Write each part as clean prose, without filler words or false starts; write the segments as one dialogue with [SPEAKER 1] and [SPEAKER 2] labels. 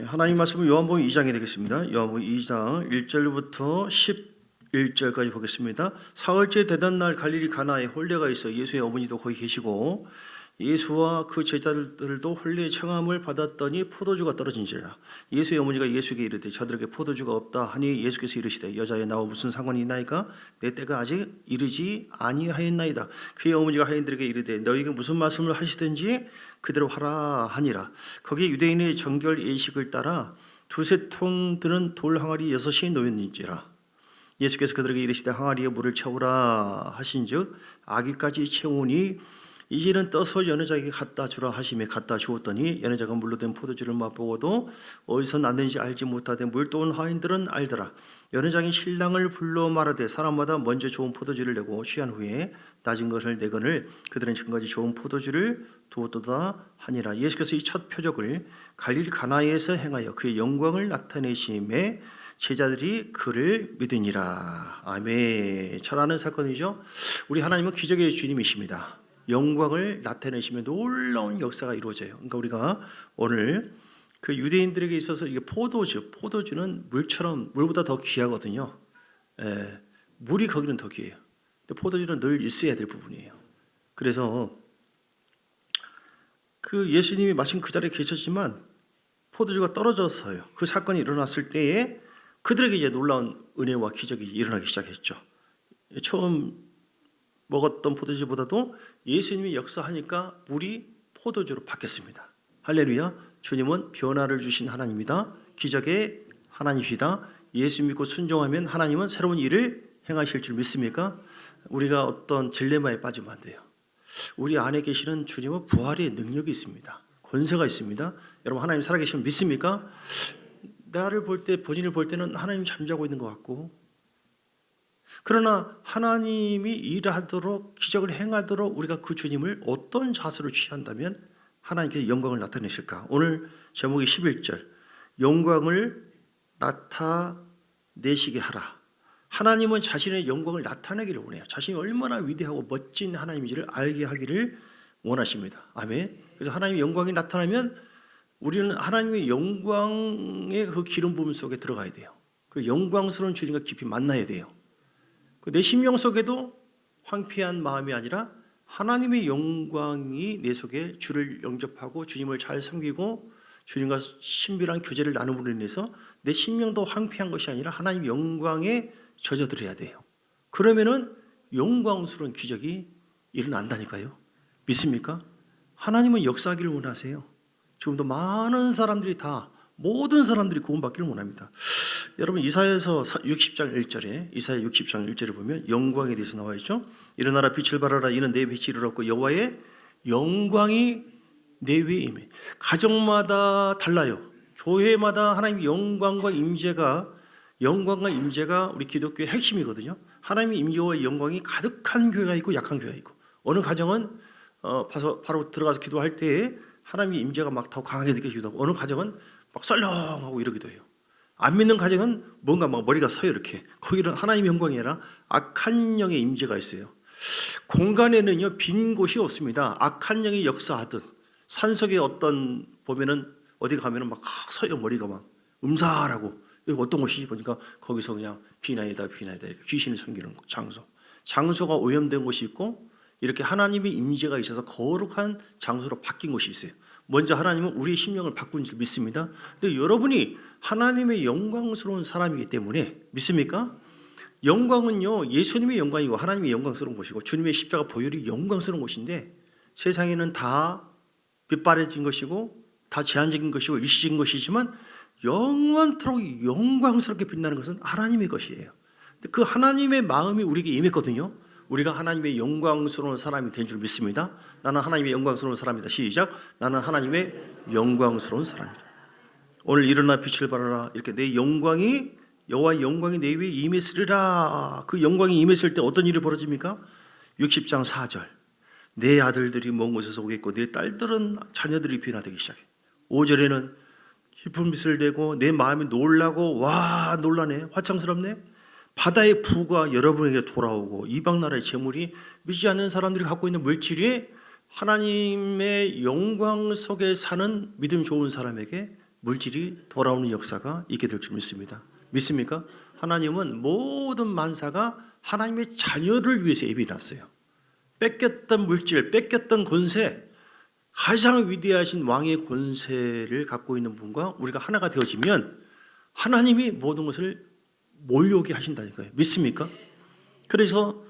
[SPEAKER 1] 하나님 말씀은 요한복음 2장이 되겠습니다. 요한복음 2장 1절부터 11절까지 보겠습니다. 사흘째 되던 날 갈릴리 가나에 혼례가 있어 예수의 어머니도 거기 계시고 예수와 그 제자들도 혼례의 청함을 받았더니 포도주가 떨어진지라. 예수의 어머니가 예수에게 이르되 저들에게 포도주가 없다 하니 예수께서 이르시되 여자여 나와 무슨 상관이 있나이까 내 때가 아직 이르지 아니하였나이다. 그의 어머니가 하인들에게 이르되 너희에게 무슨 말씀을 하시든지 그대로 하라 하니라. 거기에 유대인의 정결 예식을 따라 두세 통 드는 돌 항아리 6이 놓였는지라. 예수께서 그들에게 이르시되 항아리에 물을 채우라 하신즉 아기까지 채우니 이제는 떠서 연회장에게 갖다 주라 하시매 갖다 주었더니 연회자가 물로 된 포도주를 맛보고도 어디서 났는지 알지 못하되 물도 온 하인들은 알더라. 연회장이 신랑을 불러 말하되 사람마다 먼저 좋은 포도주를 내고 취한 후에 낮은 것을 내거늘 그들은 지금까지 좋은 포도주를 두었도다 하니라. 예수께서 이 첫 표적을 갈릴리 가나에서 행하여 그의 영광을 나타내심에 제자들이 그를 믿으니라. 아멘. 잘 아는 사건이죠. 우리 하나님은 기적의 주님이십니다. 영광을 나타내시면 놀라운 역사가 이루어져요. 그러니까 우리가 오늘 그 유대인들에게 있어서 이게 포도주는 물보다 더 귀하거든요. 물이 거기는 더 귀해요. 근데 포도주는 늘 있어야 될 부분이에요. 그래서 그 예수님이 마침 그 자리에 계셨지만 포도주가 떨어졌어요. 그 사건이 일어났을 때에 그들에게 이제 놀라운 은혜와 기적이 일어나기 시작했죠. 처음 먹었던 포도주보다도 예수님이 역사하니까 물이 포도주로 바뀌었습니다. 할렐루야. 주님은 변화를 주신 하나님이다. 기적의 하나님이시다. 예수 믿고 순종하면 하나님은 새로운 일을 행하실 줄 믿습니까? 우리가 어떤 딜레마에 빠지면 안 돼요. 우리 안에 계시는 주님은 부활의 능력이 있습니다. 권세가 있습니다. 여러분 하나님 살아계시면 믿습니까? 나를 볼 때, 본인을 볼 때는 하나님 잠자고 있는 것 같고, 그러나 하나님이 일하도록 기적을 행하도록 우리가 그 주님을 어떤 자세로 취한다면 하나님께서 영광을 나타내실까? 오늘 제목이 11절 영광을 나타내시게 하라. 하나님은 자신의 영광을 나타내기를 원해요. 자신이 얼마나 위대하고 멋진 하나님인지를 알게 하기를 원하십니다. 아멘. 그래서 하나님의 영광이 나타나면 우리는 하나님의 영광의 그 기름 부음 속에 들어가야 돼요. 그 영광스러운 주님과 깊이 만나야 돼요. 내 심령 속에도 황폐한 마음이 아니라 하나님의 영광이 내 속에 주를 영접하고 주님을 잘 섬기고 주님과 신비한 교제를 나눔으로 인해서 내 심령도 황폐한 것이 아니라 하나님의 영광에 젖어들어야 돼요. 그러면은 영광스러운 기적이 일어난다니까요. 믿습니까? 하나님은 역사하기를 원하세요. 지금도 많은 사람들이 모든 사람들이 구원받기를 원합니다. 여러분 이사야서 60장 1절에 이사야 60장 1절에 보면 영광에 대해서 나와 있죠. 일어나라 빛을 발하라 이는 내 빛이 이르렀고 여호와의 영광이 내 위에 임해. 가정마다 달라요. 교회마다 하나님의 영광과 임재가 우리 기독교의 핵심이거든요. 하나님의 임재와 영광이 가득한 교회가 있고 약한 교회가 있고, 어느 가정은 바로 들어가서 기도할 때에 하나님의 임재가 막 더 강하게 느껴지기도 하고, 어느 가정은 막 썰렁하고 이러기도 해요. 안 믿는 가정은 뭔가 막 머리가 서요 이렇게. 거기는 하나님의 영광이 아니라 악한 영의 임재가 있어요. 공간에는요 빈 곳이 없습니다. 악한 영이 역사하듯 산속에 보면은 어디 가면은 막 서요. 머리가 막 음살하고. 여기 어떤 곳이지 보니까 거기서 그냥 비나이다 귀신을 섬기는 장소가 오염된 곳이 있고, 이렇게 하나님의 임재가 있어서 거룩한 장소로 바뀐 곳이 있어요. 먼저 하나님은 우리의 심령을 바꾼 줄 믿습니다. 근데 여러분이 하나님의 영광스러운 사람이기 때문에 믿습니까? 영광은요 예수님의 영광이고 하나님의 영광스러운 곳이고 주님의 십자가 보혈이 영광스러운 곳인데, 세상에는 다 빛바래진 것이고 다 제한적인 것이고 일시적인 것이지만 영원토록 영광스럽게 빛나는 것은 하나님의 것이에요. 그 하나님의 마음이 우리에게 임했거든요. 우리가 하나님의 영광스러운 사람이 된 줄 믿습니다. 나는 하나님의 영광스러운 사람이다. 시작. 나는 하나님의 영광스러운 사람이다. 오늘 일어나 빛을 발하라. 이렇게 내 영광이 여호와의 영광이 내 위에 임했으리라. 그 영광이 임했을 때 어떤 일이 벌어집니까? 60장 4절 내 아들들이 먼 곳에서 오겠고 내 딸들은 자녀들이 변화되기 시작해. 5절에는 깊은 빛을 내고 내 마음이 놀라고 와 놀라네 화창스럽네. 바다의 부가 여러분에게 돌아오고 이방 나라의 재물이 믿지 않는 사람들이 갖고 있는 물질이 하나님의 영광 속에 사는 믿음 좋은 사람에게 물질이 돌아오는 역사가 있게 될 줄 믿습니다. 믿습니까? 하나님은 모든 만사가 하나님의 자녀를 위해서 예비해놨어요. 뺏겼던 물질, 뺏겼던 권세, 가장 위대하신 왕의 권세를 갖고 있는 분과 우리가 하나가 되어지면 하나님이 모든 것을 몰려오게 하신다니까요. 믿습니까? 그래서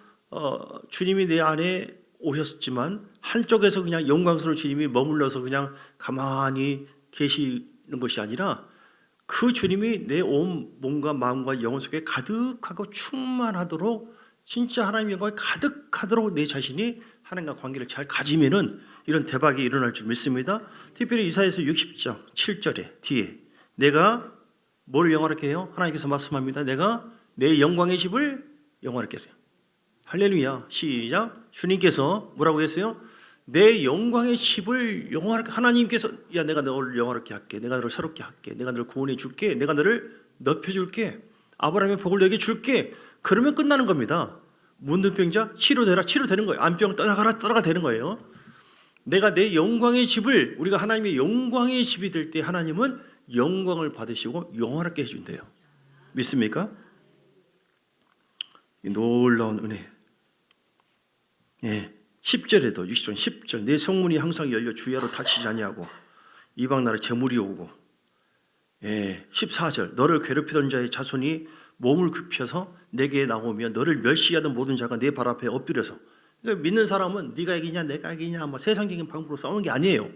[SPEAKER 1] 주님이 내 안에 오셨지만 한쪽에서 그냥 영광스러운 주님이 머물러서 그냥 가만히 계시는 것이 아니라 그 주님이 내 온 몸과 마음과 영혼 속에 가득하고 충만하도록 진짜 하나님의 영광이 가득하도록 내 자신이 하나님과 관계를 잘 가지면은 이런 대박이 일어날 줄 믿습니다. 특별히 이사야서 60장 7절에 뒤에 내가 뭘 영화롭게 해요? 하나님께서 말씀합니다. 내가 내 영광의 집을 영화롭게 해요. 할렐루야. 시작. 주님께서 뭐라고 했어요? 내 영광의 집을 영화롭게, 하나님께서 야 내가 너를 영화롭게 할게, 내가 너를 새롭게 할게, 내가 너를 구원해 줄게, 내가 너를 넓혀줄게, 아브라함의 복을 너에게 줄게. 그러면 끝나는 겁니다. 문둥병자 치료되라, 치료되는 거예요. 안병 떠나가라, 떠나가 되는 거예요. 내가 내 영광의 집을, 우리가 하나님의 영광의 집이 될 때 하나님은 영광을 받으시고 영화롭게 해준대요. 믿습니까? 이 놀라운 은혜. 예. 10절에도 60절 10절 내 성문이 항상 열려 주야로 닫히지 아니하고 이방 나라 재물이 오고, 예. 14절 너를 괴롭히던 자의 자손이 몸을 굽혀서 내게 나오며 너를 멸시하던 모든 자가 내 발 앞에 엎드려서. 그러니까 믿는 사람은 네가 이기냐 내가 이기냐 뭐 세상적인 방법으로 싸우는 게 아니에요.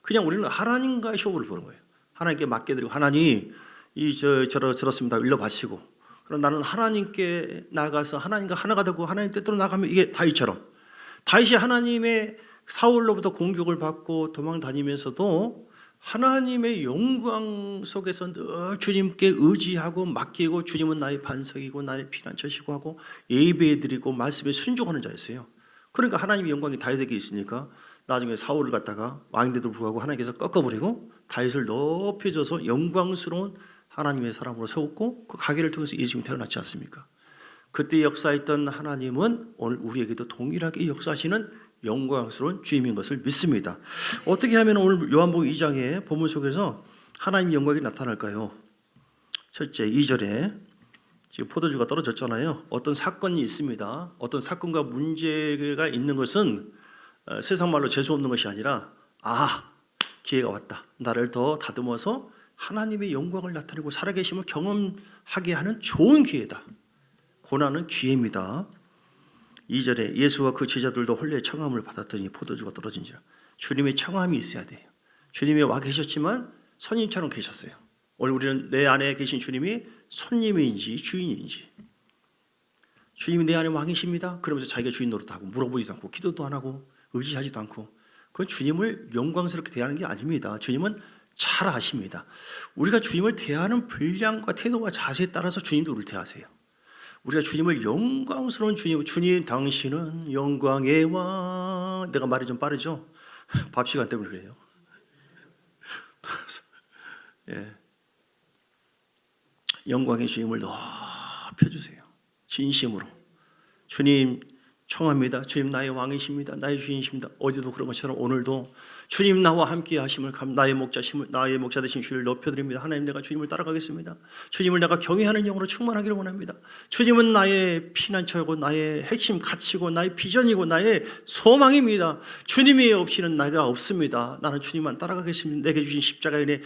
[SPEAKER 1] 그냥 우리는 하나님과의 쇼를 보는 거예요. 하나님께 맡겨드리고 하나님 저렇습니다 일러 바치고, 그럼 나는 하나님께 나가서 하나님과 하나가 되고 하나님 뜻대로 나가면 이게 다윗처럼, 다윗이 하나님의 사울로부터 공격을 받고 도망 다니면서도 하나님의 영광 속에서 늘 주님께 의지하고 맡기고 주님은 나의 반석이고 나의 피난처시고 하고 예배드리고 말씀에 순종하는 자였어요. 그러니까 하나님의 영광이 다윗에게 있으니까 나중에 사울을 갖다가 왕인데도 불구하고 하나님께서 꺾어버리고 다윗을 높여줘서 영광스러운 하나님의 사람으로 세웠고 그 가계를 통해서 예수님이 태어났지 않습니까? 그때 역사했던 하나님은 오늘 우리에게도 동일하게 역사하시는 영광스러운 주님인 것을 믿습니다. 어떻게 하면 오늘 요한복음 2장의 본문 속에서 하나님의 영광이 나타날까요? 첫째 2절에 지금 포도주가 떨어졌잖아요. 어떤 사건이 있습니다. 어떤 사건과 문제가 있는 것은 세상 말로 재수 없는 것이 아니라 기회가 왔다. 나를 더 다듬어서 하나님의 영광을 나타내고 살아계심을 경험하게 하는 좋은 기회다. 고난은 기회입니다. 2절에 예수와 그 제자들도 혼례의 청함을 받았더니 포도주가 떨어진지라. 주님의 청함이 있어야 돼요. 주님이 와 계셨지만 손님처럼 계셨어요. 오늘 우리는 내 안에 계신 주님이 손님인지 주인인지. 주님이 내 안에 왕이십니다. 그러면서 자기가 주인 노릇하고 물어보지도 않고 기도도 안 하고 의지하지도 않고, 그건 주님을 영광스럽게 대하는 게 아닙니다. 주님은 잘 아십니다. 우리가 주님을 대하는 분량과 태도와 자세에 따라서 주님도 우리를 대하세요. 우리가 주님을 영광스러운 주님 당신은 영광의 왕. 내가 말이 좀 빠르죠? 밥 시간 때문에 그래요. 예. 영광의 주님을 높여주세요. 진심으로. 주님 청합니다. 주님 나의 왕이십니다. 나의 주인이십니다. 어제도 그런 것처럼 오늘도 주님 나와 함께 하심을 나의 목자 되신 주를 높여드립니다. 하나님 내가 주님을 따라가겠습니다. 주님을 내가 경외하는 영으로 충만하기를 원합니다. 주님은 나의 피난처고 나의 핵심 가치고 나의 비전이고 나의 소망입니다. 주님이 없이는 나가 없습니다. 나는 주님만 따라가겠습니다. 내게 주신 십자가의 은혜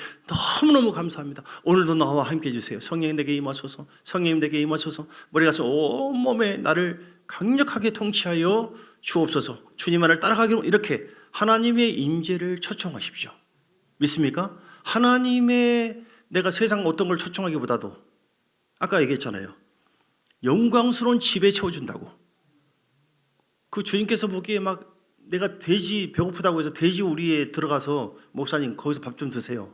[SPEAKER 1] 너무너무 감사합니다. 오늘도 나와 함께 해주세요. 성령님 내게 임하소서. 성령님 내게 임하소서. 머리 가서 온몸에 나를 강력하게 통치하여 주옵소서. 주님만을 따라가기로, 이렇게 하나님의 임재를 초청하십시오. 믿습니까? 하나님의, 내가 세상 어떤 걸 초청하기보다도 아까 얘기했잖아요. 영광스러운 집에 채워준다고. 그 주님께서 보기에 막 내가 돼지 배고프다고 해서 돼지 우리에 들어가서 목사님 거기서 밥 좀 드세요.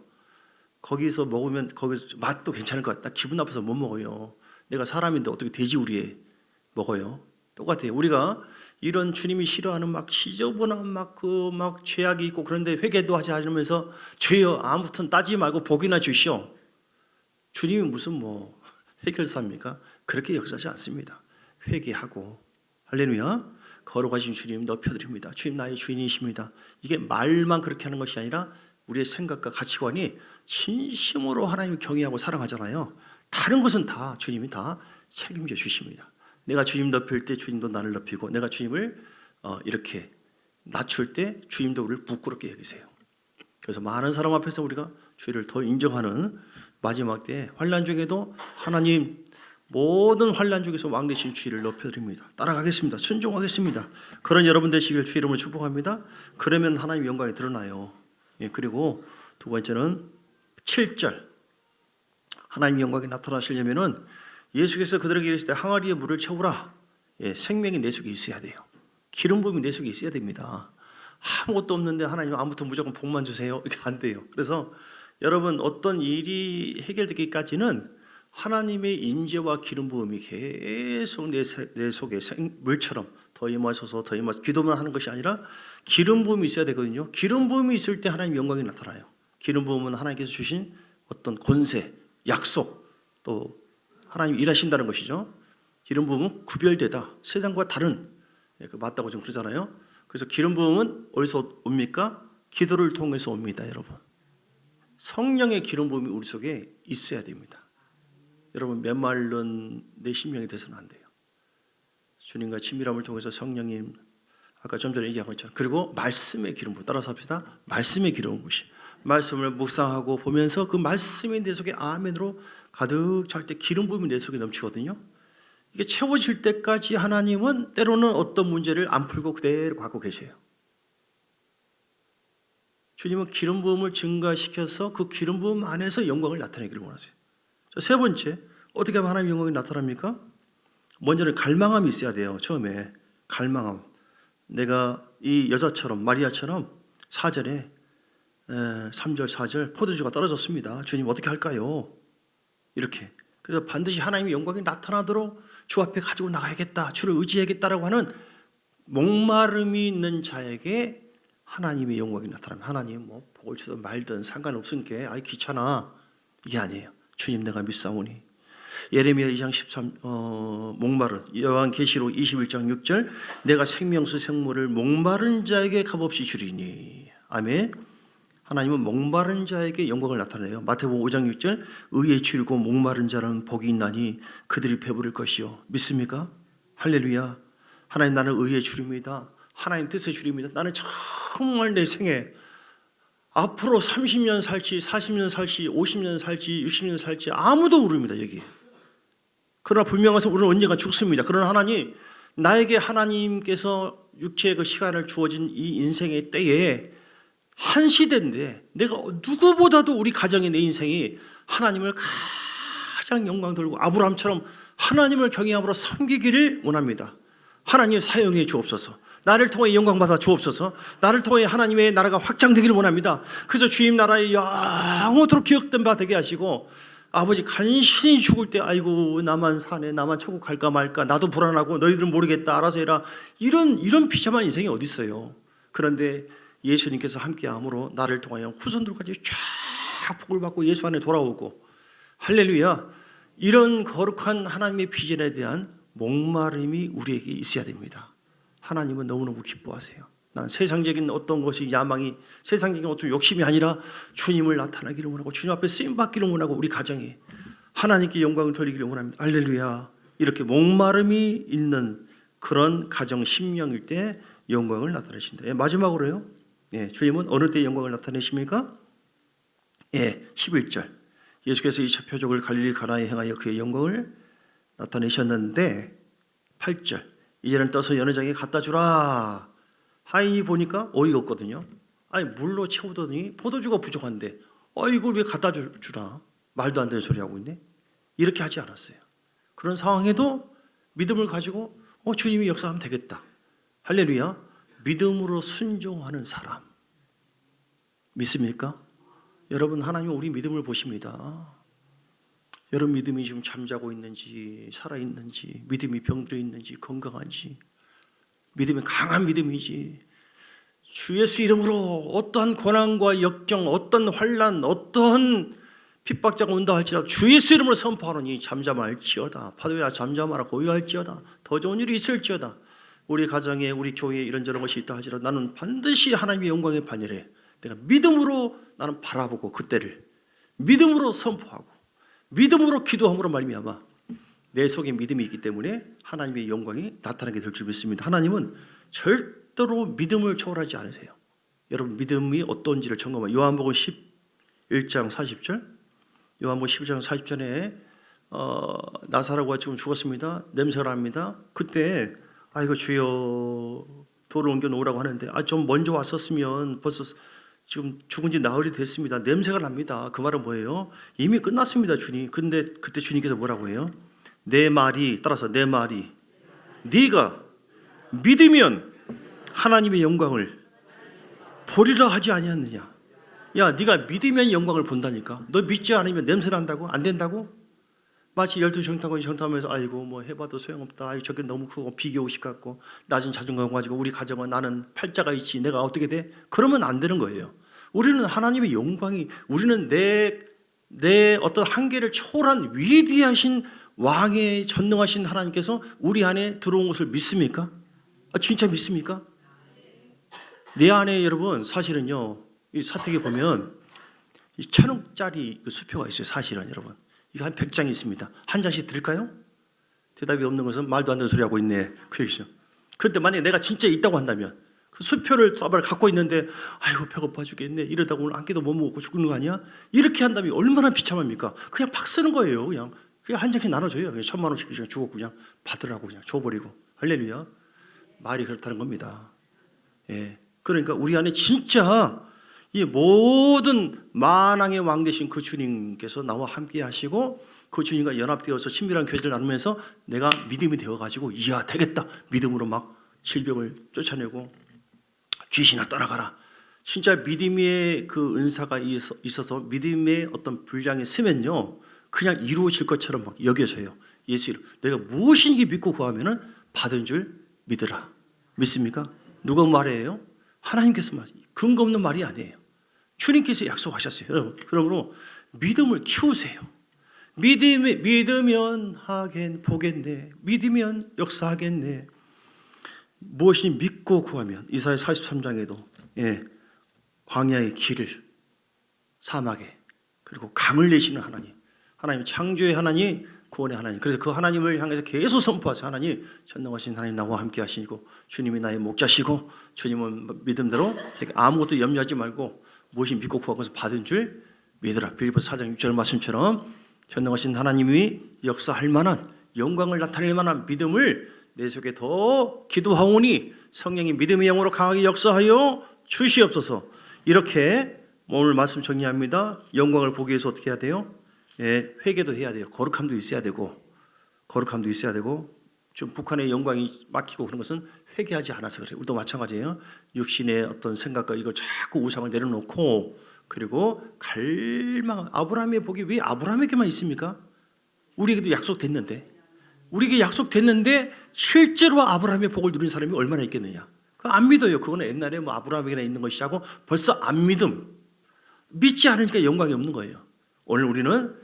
[SPEAKER 1] 거기서 먹으면 거기서 맛도 괜찮을 것 같다. 기분 나빠서 못 먹어요. 내가 사람인데 어떻게 돼지 우리에 먹어요? 똑같아요. 우리가 이런 주님이 싫어하는 막 지저분한 막 죄악이 있고 그런데 회개도 하지 않으면서 죄여 아무튼 따지지 말고 복이나 주시오. 주님이 무슨 해결사입니까? 그렇게 역사하지 않습니다. 회개하고 할렐루야. 거룩하신 주님 높여드립니다. 주님 나의 주인이십니다. 이게 말만 그렇게 하는 것이 아니라 우리의 생각과 가치관이 진심으로 하나님을 경외하고 사랑하잖아요. 다른 것은 다 주님이 다 책임져 주십니다. 내가 주님 높일 때 주님도 나를 높이고, 내가 주님을 이렇게 낮출 때 주님도 우리를 부끄럽게 여기세요. 그래서 많은 사람 앞에서 우리가 주를 더 인정하는 마지막 때 환난 중에도 하나님 모든 환난 중에서 왕 되신 주를 높여드립니다. 따라가겠습니다. 순종하겠습니다. 그런 여러분 되시길 주 이름으로 축복합니다. 그러면 하나님의 영광이 드러나요. 그리고 두 번째는 7절 하나님의 영광이 나타나시려면은 예수께서 그들에게 이르시되 항아리에 물을 채우라. 생명이 내 속에 있어야 돼요. 기름 부음이 내 속에 있어야 됩니다. 아무것도 없는데 하나님 아무튼 무조건 복만 주세요. 이렇게 안 돼요. 그래서 여러분 어떤 일이 해결되기까지는 하나님의 인재와 기름 부음이 계속 내 속에 물처럼 더 임하셔서 더 임하셔서 기도만 하는 것이 아니라 기름 부음이 있어야 되거든요. 기름 부음이 있을 때 하나님의 영광이 나타나요. 기름 부음은 하나님께서 주신 어떤 권세, 약속, 또 하나님이 일하신다는 것이죠. 기름 부음은 구별되다. 세상과 다른, 맞다고 좀 그러잖아요. 그래서 기름 부음은 어디서 옵니까? 기도를 통해서 옵니다, 여러분. 성령의 기름 부음이 우리 속에 있어야 됩니다. 여러분 메마른 내 심령이 돼서는 안 돼요. 주님과 친밀함을 통해서 성령님, 아까 좀 전에 얘기한 것처럼, 그리고 말씀의 기름 부음, 따라서 합시다. 말씀의 기름 부으시. 말씀을 묵상하고 보면서 그 말씀이 내 속에 아멘으로 가득 찰 때 기름 부음이 내 속에 넘치거든요. 이게 채워질 때까지 하나님은 때로는 어떤 문제를 안 풀고 그대로 갖고 계세요. 주님은 기름 부음을 증가시켜서 그 기름 부음 안에서 영광을 나타내기를 원하세요. 자, 세 번째, 어떻게 하면 하나님의 영광이 나타납니까? 먼저는 갈망함이 있어야 돼요. 처음에 갈망함. 내가 이 여자처럼, 마리아처럼 4절에 3절 4절 포도주가 떨어졌습니다. 주님 어떻게 할까요? 이렇게. 그래서 반드시 하나님의 영광이 나타나도록 주 앞에 가지고 나가야겠다, 주를 의지해야겠다라고 하는 목마름이 있는 자에게 하나님의 영광이 나타나면, 하나님 뭐 복을 주든 말든 상관없으니까 아이 귀찮아, 이게 아니에요. 주님 내가 믿사오니. 예레미야 2장 13 목마른, 요한계시록 21장 6절 내가 생명수 생물을 목마른 자에게 값없이 주리니. 아멘. 하나님은 목마른 자에게 영광을 나타내요. 마태복음 5장 6절 의에 줄이고 목마른 자는 복이 있나니 그들이 배부를 것이요. 믿습니까? 할렐루야. 하나님 나는 의에 줄입니다. 하나님 뜻에 줄입니다. 나는 정말 내 생에 앞으로 30년 살지 40년 살지 50년 살지 60년 살지 아무도 모릅니다. 여기. 그러나 분명해서 우리는 언젠가 죽습니다. 그러나 하나님, 나에게 하나님께서 육체의 그 시간을 주어진 이 인생의 때에 한 시대인데 내가 누구보다도 우리 가정의 내 인생이 하나님을 가장 영광 돌고 아브라함처럼 하나님을 경외함으로 섬기기를 원합니다. 하나님 사용해 주옵소서. 나를 통해 영광 받아 주옵소서. 나를 통해 하나님의 나라가 확장되기를 원합니다. 그래서 주님 나라의 영원토록 기억된 바 되게 하시고, 아버지 간신히 죽을 때 아이고 나만 사네, 나만 천국 갈까 말까, 나도 불안하고 너희들은 모르겠다, 알아서 해라, 이런 비참한 인생이 어디 있어요. 그런데 예수님께서 함께함으로 나를 통하여 후손들까지 쫙 복을 받고 예수 안에 돌아오고, 할렐루야. 이런 거룩한 하나님의 비전에 대한 목마름이 우리에게 있어야 됩니다. 하나님은 너무너무 기뻐하세요. 난 세상적인 어떤 것이 야망이, 세상적인 어떤 욕심이 아니라 주님을 나타나기를 원하고 주님 앞에 쓰임받기를 원하고 우리 가정에 하나님께 영광을 돌리기를 원합니다. 할렐루야. 이렇게 목마름이 있는 그런 가정 심령일 때 영광을 나타내신다. 마지막으로요. 주님은 어느 때 영광을 나타내십니까? 11절. 예수께서 2차 표적을 갈릴리 가나에 행하여 그의 영광을 나타내셨는데 8절. 이제는 떠서 연회장에 갖다 주라. 하인이 보니까 어이가 없거든요. 아니 물로 채우더니 포도주가 부족한데 이걸 왜 갖다 주라. 말도 안 되는 소리 하고 있네. 이렇게 하지 않았어요. 그런 상황에도 믿음을 가지고 주님이 역사하면 되겠다. 할렐루야. 믿음으로 순종하는 사람. 믿습니까? 여러분, 하나님은 우리 믿음을 보십니다. 여러분 믿음이 지금 잠자고 있는지 살아있는지, 믿음이 병들어 있는지 건강한지, 믿음이 강한 믿음이지, 주 예수 이름으로 어떠한 고난과 역경, 어떤 환난, 어떤 핍박자가 온다 할지라도 주 예수 이름으로 선포하노니 잠잠할지어다. 파도야 잠잠하라. 고요할지어다. 더 좋은 일이 있을지어다. 우리 가정에, 우리 교회에 이런저런 것이 있다 할지라도 나는 반드시 하나님의 영광의 반열에 내가 믿음으로 나는 바라보고 그때를 믿음으로 선포하고 믿음으로 기도함으로 말미암아 내 속에 믿음이 있기 때문에 하나님의 영광이 나타나게 될 줄 믿습니다. 하나님은 절대로 믿음을 초월하지 않으세요. 여러분 믿음이 어떤지를 점검하면 요한복음 11장 40절 요한복음 11장 40절에 나사로가 지금 죽었습니다. 냄새가 납니다. 그때 아이고 주여 돌을 옮겨 놓으라고 하는데 좀 먼저 왔었으면 벌써 지금 죽은 지 나흘이 됐습니다. 냄새가 납니다. 그 말은 뭐예요? 이미 끝났습니다, 주님. 근데 그때 주님께서 뭐라고 해요? 내 말이 따라서 내 말이 네가 믿으면 하나님의 영광을 보리라 하지 아니었느냐? 야, 네가 믿으면 영광을 본다니까. 너 믿지 않으면 냄새 난다고? 안 된다고? 마치 12정탐꾼이 정탐하면서 아이고 뭐 해봐도 소용없다. 아이고 저게 너무 크고 비교의식 같고 낮은 자존감 가지고 우리 가정은 나는 팔자가 있지 내가 어떻게 돼? 그러면 안 되는 거예요. 우리는 하나님의 영광이 우리는 내 어떤 한계를 초월한 위대하신 왕의 전능하신 하나님께서 우리 안에 들어온 것을 믿습니까? 진짜 믿습니까? 내 안에 여러분 사실은요 이 사택에 보면 1,000원짜리 수표가 있어요. 사실은 여러분 이거 한 100장이 있습니다. 한 장씩 드릴까요? 대답이 없는 것은 말도 안 되는 소리 하고 있네. 그 얘기죠. 그런데 만약에 내가 진짜 있다고 한다면 그 수표를 갖고 있는데 아이고 배고파 죽겠네 이러다가 오늘 한 끼도 못 먹고 죽는 거 아니야? 이렇게 한다면 얼마나 비참합니까? 그냥 팍 쓰는 거예요. 그냥 한 장씩 나눠줘요. 그냥 1,000만 원씩 그냥 주고 그냥 받으라고 그냥 줘버리고. 할렐루야. 말이 그렇다는 겁니다. 예. 그러니까 우리 안에 진짜 이 모든 만왕의 왕 되신 그 주님께서 나와 함께 하시고 그 주님과 연합되어서 친밀한 교제를 나누면서 내가 믿음이 되어가지고 이야 되겠다 믿음으로 막 질병을 쫓아내고 귀신아 따라가라. 진짜 믿음의 그 은사가 있어서 믿음의 어떤 분량이 쓰면요 그냥 이루어질 것처럼 막 여겨져요. 예수 이름 내가 무엇인지 믿고 구하면은 받은 줄 믿으라. 믿습니까? 누가 말해요? 하나님께서 말 근거 없는 말이 아니에요. 주님께서 약속하셨어요. 여러분, 그러므로 믿음을 키우세요. 믿으면 보겠네. 믿으면 역사하겠네. 무엇이 믿고 구하면 이사야 43장에도 광야의 길을 사막에 그리고 강을 내시는 하나님 창조의 하나님 구원의 하나님 그래서 그 하나님을 향해서 계속 선포하세요. 하나님 전능하신 하나님 나와 함께 하시고 주님이 나의 목자시고 주님은 믿음대로 아무것도 염려하지 말고 무엇이 믿고 구하고 받은 줄 믿으라. 빌립보서 4장 6절 말씀처럼 전능하신 하나님이 역사할 만한 영광을 나타낼 만한 믿음을 내 속에 더 기도하오니 성령이 믿음의 영으로 강하게 역사하여 주시옵소서. 이렇게 오늘 말씀 정리합니다. 영광을 보기 위해서 어떻게 해야 돼요? 회개도 해야 돼요. 거룩함도 있어야 되고 좀 북한의 영광이 막히고 그런 것은 회개하지 않아서 그래요. 우리도 마찬가지예요. 육신의 어떤 생각과 이걸 자꾸 우상을 내려놓고 그리고 갈망 아브라함의 복이 왜 아브라함에게만 있습니까? 우리에게도 약속됐는데 실제로 아브라함의 복을 누린 사람이 얼마나 있겠느냐? 그거 안 믿어요. 그거는 옛날에 뭐 아브라함에게나 있는 것이라고 벌써 안 믿지 않으니까 영광이 없는 거예요. 오늘 우리는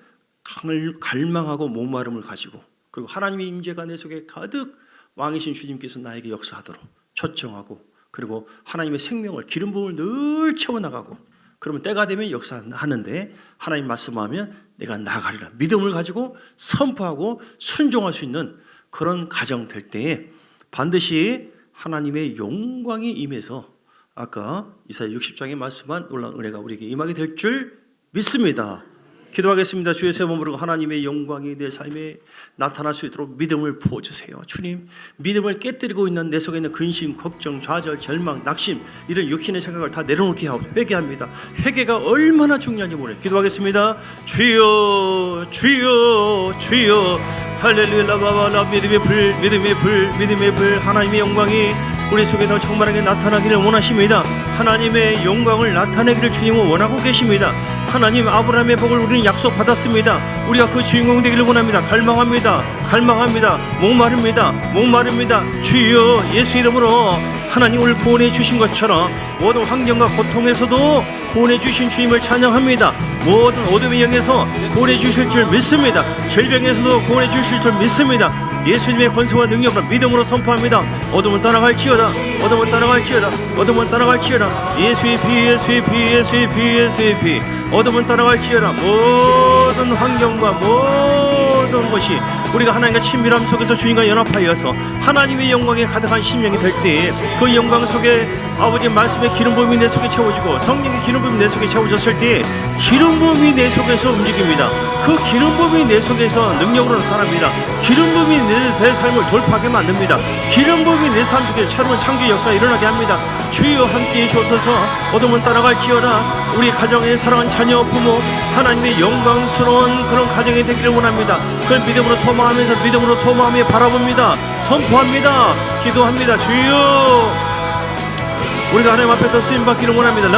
[SPEAKER 1] 갈망하고 목마름을 가지고 그리고 하나님의 임재가 내 속에 가득 왕이신 주님께서 나에게 역사하도록 초청하고 그리고 하나님의 생명을 기름 부음을 늘 채워나가고 그러면 때가 되면 역사하는데 하나님 말씀하면 내가 나아가리라 믿음을 가지고 선포하고 순종할 수 있는 그런 가정 될 때에 반드시 하나님의 영광이 임해서 아까 이사야 60장에 말씀한 놀라운 은혜가 우리에게 임하게 될 줄 믿습니다. 기도하겠습니다. 주의 세 번 부르고 하나님의 영광이 내 삶에 나타날 수 있도록 믿음을 부어주세요. 주님, 믿음을 깨뜨리고 있는 내 속에 있는 근심, 걱정, 좌절, 절망, 낙심 이런 육신의 생각을 다 내려놓게 하고 회개합니다. 회개가 얼마나 중요한지 모르겠어요. 기도하겠습니다. 주여 주여 주여 할렐루야 라바바라 믿음의 불 하나님의 영광이 우리 속에 더 충만하게 나타나기를 원하십니다. 하나님의 영광을 나타내기를 주님은 원하고 계십니다. 하나님 아브라함의 복을 우리는 약속받았습니다. 우리가 그 주인공 되기를 원합니다. 갈망합니다. 목마릅니다. 주여 예수 이름으로 하나님 오늘 구원해 주신 것처럼 모든 환경과 고통에서도 구원해 주신 주님을 찬양합니다. 모든 어둠의 영에서 구원해 주실 줄 믿습니다. 질병에서도 구원해 주실 줄 믿습니다. 예수님의 권세와 능력으로 믿음으로 선포합니다. 어둠은 떠나갈지어다. 어둠은 떠나갈지어다. 어둠은 떠나갈지어다. 예수의 피, 예수의 피, 예수의 피, 예수의 피. 어둠은 떠나갈지어다. 모든 환경과 모든 것이 우리가 하나님과 친밀함 속에서 주님과 연합하여서 하나님의 영광에 가득한 심령이 될 때 그 영광 속에 아버지 말씀의 기름 부음이 내 속에 채워지고 성령의 기름 부음이 내 속에 채워졌을 때 기름 부음이 내 속에서 움직입니다. 그 기름 부음이 내 속에서 능력으로 나타납니다. 기름 부음이 내 삶을 돌파하게 만듭니다. 기름 부음이 내 삶 속에 새로운 창조 역사가 일어나게 합니다. 주여 함께해 주옵소서. 어둠은 따라갈지어다. 우리 가정의 사랑하는 자녀 부모 하나님의 영광스러운 그런 가정이 되기를 원합니다. 그걸 믿음으로 소망하면서 믿음으로 소망하며 바라봅니다. 선포합니다. 기도합니다. 주여 우리가 하나님 앞에 더 쓰임받기를 원합니다.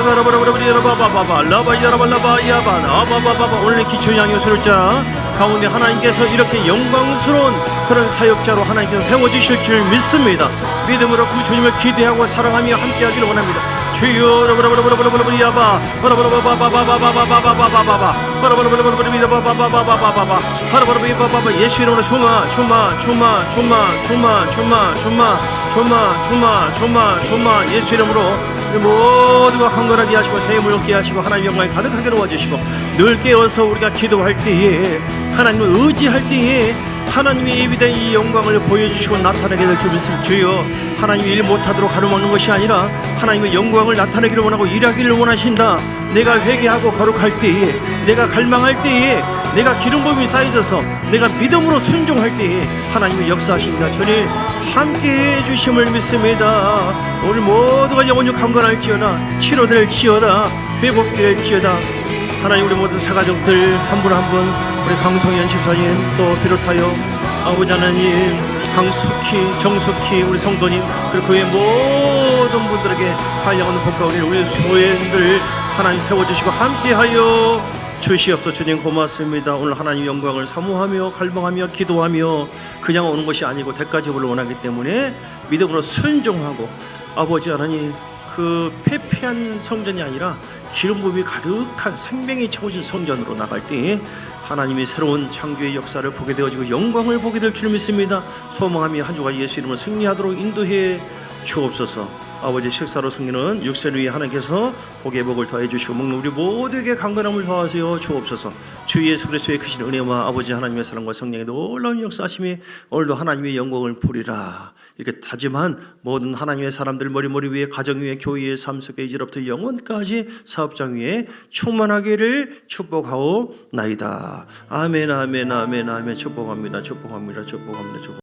[SPEAKER 1] 오늘의 기초 양육 소를자 가운데 하나님께서 이렇게 영광스러운 그런 사역자로 하나님께서 세워주실 줄 믿습니다. 믿음으로 그 주님을 기대하고 사랑하며 함께하기를 원합니다. 주여 예수 이름으로 주마 예수 이름으로 모두가 강건하게 하시고 새 힘을 얻게 하시고 하나님의 영광에 가득하게 도와주시고 늘 깨어서 우리가 기도할 때에 하나님을 의지할 때에 하나님의 예비된 이 영광을 보여주시고 나타내게 될 줄 믿습니다. 주여 하나님이 일 못하도록 가로막는 것이 아니라 하나님의 영광을 나타내기를 원하고 일하기를 원하신다. 내가 회개하고 거룩할 때에 내가 갈망할 때에 내가 기름 부음이 쌓여져서 내가 믿음으로 순종할 때에 하나님의 역사하십니다. 주님 함께해 주심을 믿습니다. 오늘 모두가 영원히 강건할지어다. 치료될지어다. 회복될지어다. 하나님 우리 모든 사가족들 한 분 한 분 우리 강성현 집사님 또 비롯하여 아버지 하나님 강숙희 정숙희 우리 성도님 그리고 그의 모든 분들에게 한량없는 복과 은혜를 우리 교회들 하나님 세워주시고 함께하여 주시옵소서. 주님 고맙습니다. 오늘 하나님 영광을 사모하며 갈망하며 기도하며 그냥 오는 것이 아니고 대가지불을 원하기 때문에 믿음으로 순종하고 아버지 하나님 그 패폐한 성전이 아니라 기름 부음이 가득한 생명이 채워진 성전으로 나갈 때 하나님의 새로운 창조의 역사를 보게 되어지고 영광을 보게 될 줄 믿습니다. 소망하며 한 주간 예수 이름으로 승리하도록 인도해 주옵소서. 아버지 식사로 승리는 육세를 위해 하나님께서 복의 복을 더해 주시고 먹는 우리 모두에게 강건함을 더하세요 주옵소서. 주 예수 그리스도의 크신 은혜와 아버지 하나님의 사랑과 성령의 놀라운 역사하심이 오늘도 하나님의 영광을 보리라 이렇게 다짐한 모든 하나님의 사람들 머리 위에 가정 위에 교회의 삶 속에 이제로부터 영원까지 사업장 위에 충만하기를 축복하오나이다. 아멘 아멘 아멘 아멘. 축복합니다. 축복합니다. 축복합니다. 축복.